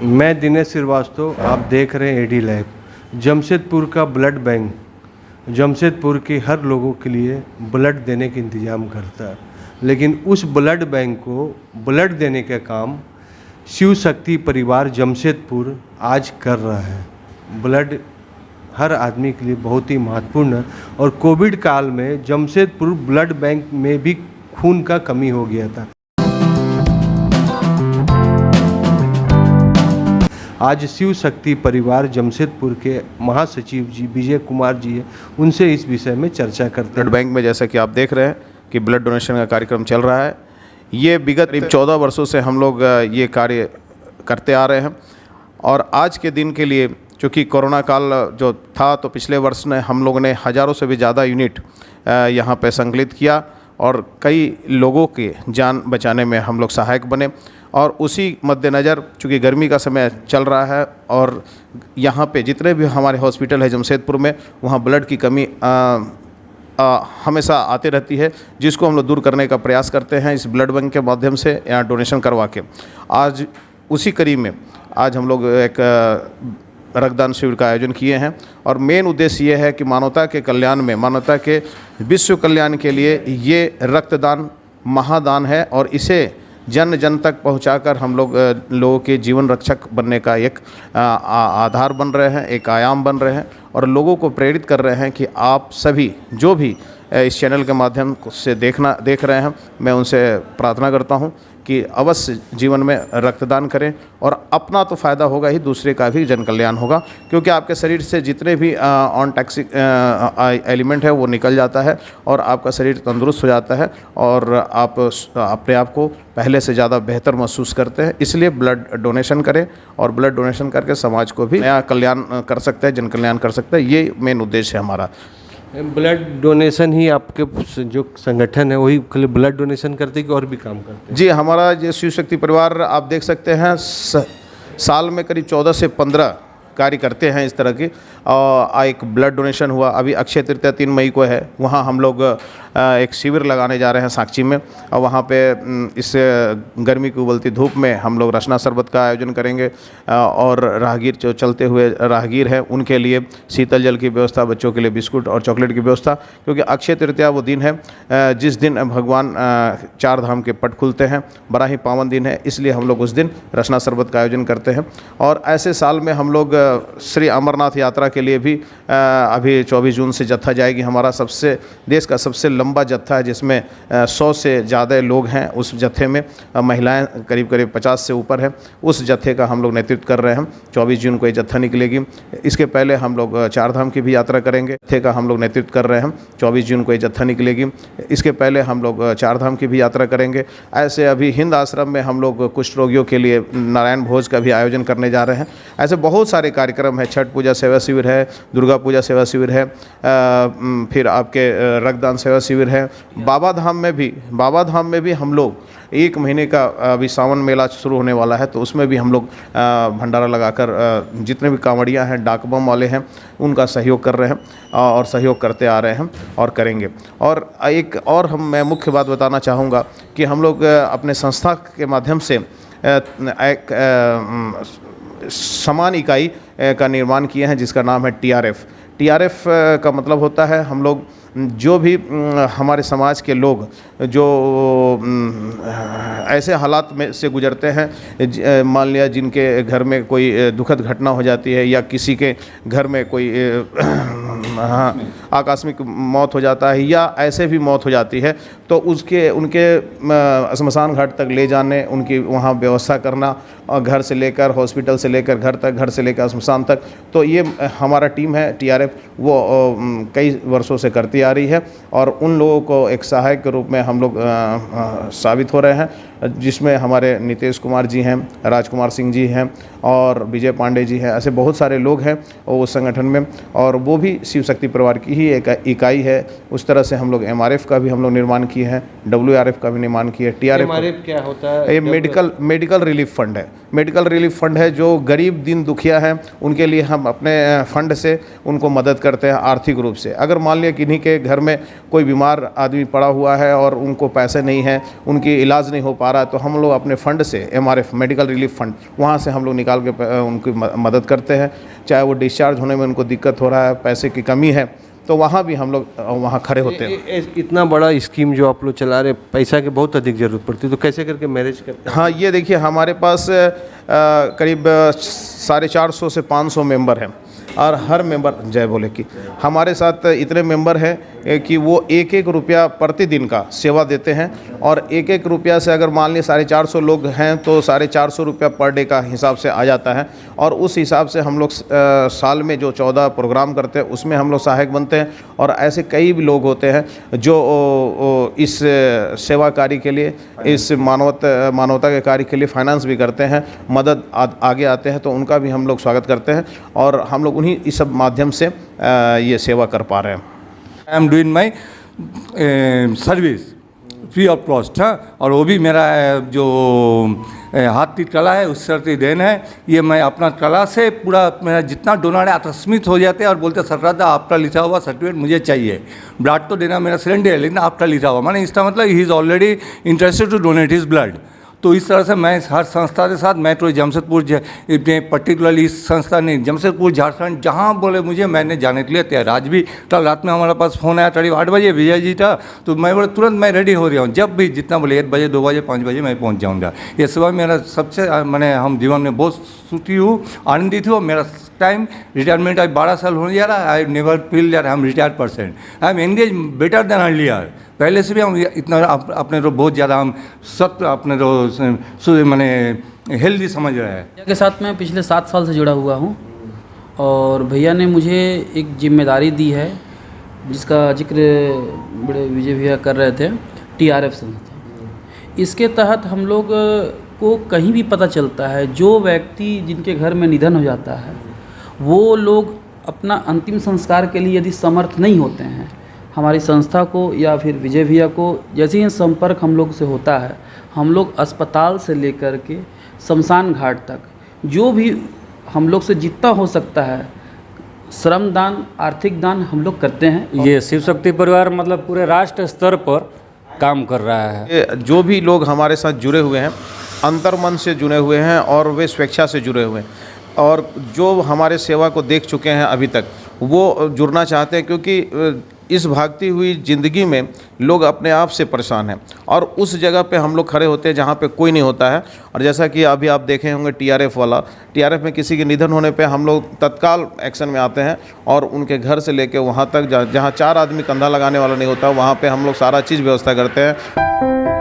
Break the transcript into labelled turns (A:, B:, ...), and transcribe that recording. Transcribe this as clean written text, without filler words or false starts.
A: मैं दिनेश श्रीवास्तव, आप देख रहे हैं एडी लाइव। जमशेदपुर का ब्लड बैंक जमशेदपुर के हर लोगों के लिए ब्लड देने का इंतज़ाम करता है, लेकिन उस ब्लड बैंक को ब्लड देने का काम शिव शक्ति परिवार जमशेदपुर आज कर रहा है। ब्लड हर आदमी के लिए बहुत ही महत्वपूर्ण है और कोविड काल में जमशेदपुर ब्लड बैंक में भी खून का कमी हो गया था। आज शिव शक्ति परिवार जमशेदपुर के महासचिव जी विजय कुमार जी है, उनसे इस विषय में चर्चा करते हैं।
B: ब्लड बैंक में जैसा कि आप देख रहे हैं कि ब्लड डोनेशन का कार्यक्रम चल रहा है। ये विगत करीब 14 वर्षों से हम लोग ये कार्य करते आ रहे हैं और आज के दिन के लिए, चूँकि कोरोना काल जो था, तो पिछले वर्ष में हम लोगों ने हज़ारों से भी ज़्यादा यूनिट यहाँ पे संकलित किया और कई लोगों के जान बचाने में हम लोग सहायक बने। और उसी मद्देनज़र, चूँकि गर्मी का समय चल रहा है और यहाँ पे जितने भी हमारे हॉस्पिटल है जमशेदपुर में, वहाँ ब्लड की कमी हमेशा आती रहती है, जिसको हम लोग दूर करने का प्रयास करते हैं इस ब्लड बैंक के माध्यम से या डोनेशन करवा के। आज उसी कड़ी में आज हम लोग एक रक्तदान शिविर का आयोजन किए हैं और मेन उद्देश्य ये है कि मानवता के कल्याण में, मानवता के विश्व कल्याण के लिए ये रक्तदान महादान है और इसे जन जन तक पहुंचाकर हम लोग लोगों के जीवन रक्षक बनने का एक आधार बन रहे हैं, एक आयाम बन रहे हैं और लोगों को प्रेरित कर रहे हैं कि आप सभी जो भी इस चैनल के माध्यम से देख रहे हैं, मैं उनसे प्रार्थना करता हूं कि अवश्य जीवन में रक्तदान करें और अपना तो फ़ायदा होगा ही, दूसरे का भी जन कल्याण होगा, क्योंकि आपके शरीर से जितने भी ऑन टॉक्सिक एलिमेंट है वो निकल जाता है और आपका शरीर तंदुरुस्त हो जाता है और आप अपने आप को पहले से ज़्यादा बेहतर महसूस करते हैं। इसलिए ब्लड डोनेशन करें और ब्लड डोनेशन करके समाज को भी नया कल्याण कर सकते हैं, जन कल्याण कर सकते हैं। ये मेन उद्देश्य है हमारा।
A: ब्लड डोनेशन ही आपके जो संगठन है वही खाली ब्लड डोनेशन करते कि और भी काम करते हैं?
B: जी, हमारा जो शिव शक्ति परिवार आप देख सकते हैं साल में करीब 14 से 15 कार्य करते हैं इस तरह की। एक ब्लड डोनेशन हुआ, अभी अक्षय तृतीया 3 मई को है, वहाँ हम लोग एक शिविर लगाने जा रहे हैं साक्षी में और वहाँ पे इस गर्मी की उबलती धूप में हम लोग रसना शरबत का आयोजन करेंगे और राहगीर जो चलते हुए राहगीर हैं उनके लिए शीतल जल की व्यवस्था, बच्चों के लिए बिस्कुट और चॉकलेट की व्यवस्था, क्योंकि अक्षय तृतीया वो दिन है जिस दिन भगवान 4 धाम के पट खुलते हैं, बड़ा ही पावन दिन है, इसलिए हम लोग उस दिन रसना शरबत का आयोजन करते हैं। और ऐसे साल में हम लोग श्री अमरनाथ यात्रा के लिए भी अभी 24 जून से जत्था जाएगी। हमारा देश का सबसे लंबा जत्था है जिसमें 100 से ज़्यादा लोग हैं। उस जत्थे में महिलाएं करीब 50 से ऊपर है। उस जत्थे का हम लोग नेतृत्व कर रहे हैं। 24 जून को ये जत्था निकलेगी। इसके पहले हम लोग 4 धाम की भी यात्रा करेंगे, जत्थे का हम लोग नेतृत्व कर रहे हैं। 24 जून को ये जत्था निकलेगी। इसके पहले हम लोग 4 धाम की भी यात्रा करेंगे। ऐसे अभी हिंद आश्रम में हम लोग कुष्ठ रोगियों के लिए नारायण भोज का भी आयोजन करने जा रहे हैं। ऐसे बहुत सारे कार्यक्रम है। छठ पूजा सेवा शिविर है, दुर्गा पूजा सेवा शिविर है, फिर आपके रक्तदान सेवा शिविर है। बाबा धाम में भी हम लोग 1 महीने का अभी सावन मेला शुरू होने वाला है, तो उसमें भी हम लोग भंडारा लगाकर जितने भी कांवड़ियाँ हैं, डाक बम वाले हैं, उनका सहयोग कर रहे हैं और सहयोग करते आ रहे हैं और करेंगे। और मैं मुख्य बात बताना चाहूँगा कि हम लोग अपने संस्था के माध्यम से एक समान इकाई का निर्माण किए हैं जिसका नाम है TRF। TRF का मतलब होता है हम लोग जो भी हमारे समाज के लोग जो ऐसे हालात में से गुजरते हैं, मान लिया जिनके घर में कोई दुखद घटना हो जाती है या किसी के घर में कोई आकस्मिक मौत हो जाता है या ऐसे भी मौत हो जाती है, तो उनके श्मशान घाट तक ले जाने, उनकी वहाँ व्यवस्था करना, और घर से लेकर हॉस्पिटल से लेकर घर तक, घर से लेकर श्मशान तक, तो ये हमारा टीम है TRF, वो कई वर्षों से करती आ रही है और उन लोगों को एक सहायक के रूप में हम लोग साबित हो रहे हैं, जिसमें हमारे नीतीश कुमार जी हैं, राजकुमार सिंह जी हैं और विजय पांडे जी हैं। ऐसे बहुत सारे लोग हैं उस संगठन में और वो भी शिव शक्ति परिवार की ही एक इकाई है। उस तरह से हम लोग MRF का भी हम लोग निर्माण किए हैं, WRF का भी निर्माण किए।
A: MRF क्या होता है?
B: ये मेडिकल रिलीफ फंड है। मेडिकल रिलीफ फंड है जो गरीब दिन दुखिया हैं उनके लिए हम अपने फंड से उनको मदद करते हैं आर्थिक रूप से। अगर मान लिया किन्हीं के घर में कोई बीमार आदमी पड़ा हुआ है और उनको पैसे नहीं हैं, उनकी इलाज नहीं हो पा पा रहा है तो हम लोग अपने फ़ंड से MRF मेडिकल रिलीफ फ़ंड वहाँ से हम लोग निकाल के उनकी मदद करते हैं। चाहे वो डिस्चार्ज होने में उनको दिक्कत हो रहा है, पैसे की कमी है, तो वहाँ भी हम लोग वहाँ खड़े होते हैं।
A: इतना बड़ा स्कीम जो आप लोग चला रहे, पैसा की बहुत अधिक ज़रूरत पड़ती है, तो कैसे करके मैनेज करते हैं?
B: हाँ, ये देखिए हमारे पास करीब 450 से 500 मेंबर हैं और हर मेंबर जय बोले कि हमारे साथ इतने मेंबर हैं कि वो एक एक रुपया प्रतिदिन का सेवा देते हैं और एक एक रुपया से अगर मान लीजिए 450 लोग हैं तो 450 रुपया पर डे का हिसाब से आ जाता है और उस हिसाब से हम लोग साल में जो 14 प्रोग्राम करते हैं उसमें हम लोग सहायक बनते हैं। और ऐसे कई भी लोग होते हैं जो इस सेवा कार्य के लिए, इस मानवता के कार्य के लिए फाइनेंस भी करते हैं, मदद आगे आते हैं, तो उनका भी हम लोग स्वागत करते हैं और हम लोग उन्हीं इस सब माध्यम से ये सेवा कर पा रहे हैं।
C: I am doing my service free of cost. हाँ, और वो भी मेरा जो हाथ की कला है उस से देन है। ये मैं अपना कला से पूरा मेरा जितना डोनर है आकस्मित हो जाते हैं और बोलते हैं सरदार आपका लिखा हुआ सर्टिफिकेट मुझे चाहिए। ब्लड तो देना मेरा सिलेंडर है लेकिन आपका लिखा हुआ, माने इसका मतलब ही is already interested to donate his blood. तो इस तरह से मैं हर संस्था के साथ, मैं तो जमशेदपुर इतने पर्टिकुलरली इस संस्था ने जमशेदपुर झारखंड जहाँ बोले मुझे, मैंने जाने के लिए तैयार। आज भी कल रात में हमारे पास फ़ोन आया करीब 8 बजे, विजय जी था, तो मैं बोले तुरंत मैं रेडी हो रहा हूँ, जब भी जितना बोले 1 बजे 2 बजे 5 बजे मैं पहुँच जाऊँगा। ये सेवा मेरा सबसे मैंने हम जीवन में बहुत सुखी हूँ, आनंदित हूँ। मेरा टाइम रिटायरमेंट आज 12 साल होने जा रहा है। I never feel that I am retired person, I am engage better than earlier. पहले से भी हम इतना अपने तो बहुत ज़्यादा हम सख्त अपने तो मैंने हेल्दी समझ रहे हैं।
D: भैया के साथ मैं पिछले 7 साल से जुड़ा हुआ हूँ और भैया ने मुझे एक जिम्मेदारी दी है जिसका जिक्र बड़े विजय भैया कर रहे थे, TRF संस्था। इसके तहत हम लोग को कहीं भी पता चलता है जो व्यक्ति जिनके घर में निधन हो जाता है वो लोग अपना अंतिम संस्कार के लिए यदि समर्थ नहीं होते हैं, हमारी संस्था को या फिर विजय भैया को जैसे ही संपर्क हम लोग से होता है, हम लोग अस्पताल से लेकर के शमशान घाट तक जो भी हम लोग से जितना हो सकता है श्रम दान, आर्थिक दान हम लोग करते हैं।
E: ये शिव शक्ति परिवार मतलब पूरे राष्ट्र स्तर पर काम कर रहा है।
B: जो भी लोग हमारे साथ जुड़े हुए हैं अंतर्मन से जुड़े हुए हैं और वे स्वेच्छा से जुड़े हुए हैं और जो हमारे सेवा को देख चुके हैं अभी तक वो जुड़ना चाहते हैं, क्योंकि इस भागती हुई ज़िंदगी में लोग अपने आप से परेशान हैं और उस जगह पे हम लोग खड़े होते हैं जहाँ पे कोई नहीं होता है। और जैसा कि अभी आप देखे होंगे TRF वाला, TRF में किसी के निधन होने पे हम लोग तत्काल एक्शन में आते हैं और उनके घर से लेके वहाँ तक जहाँ 4 आदमी कंधा लगाने वाला नहीं होता, वहाँ पे हम लोग सारा चीज़ व्यवस्था करते हैं।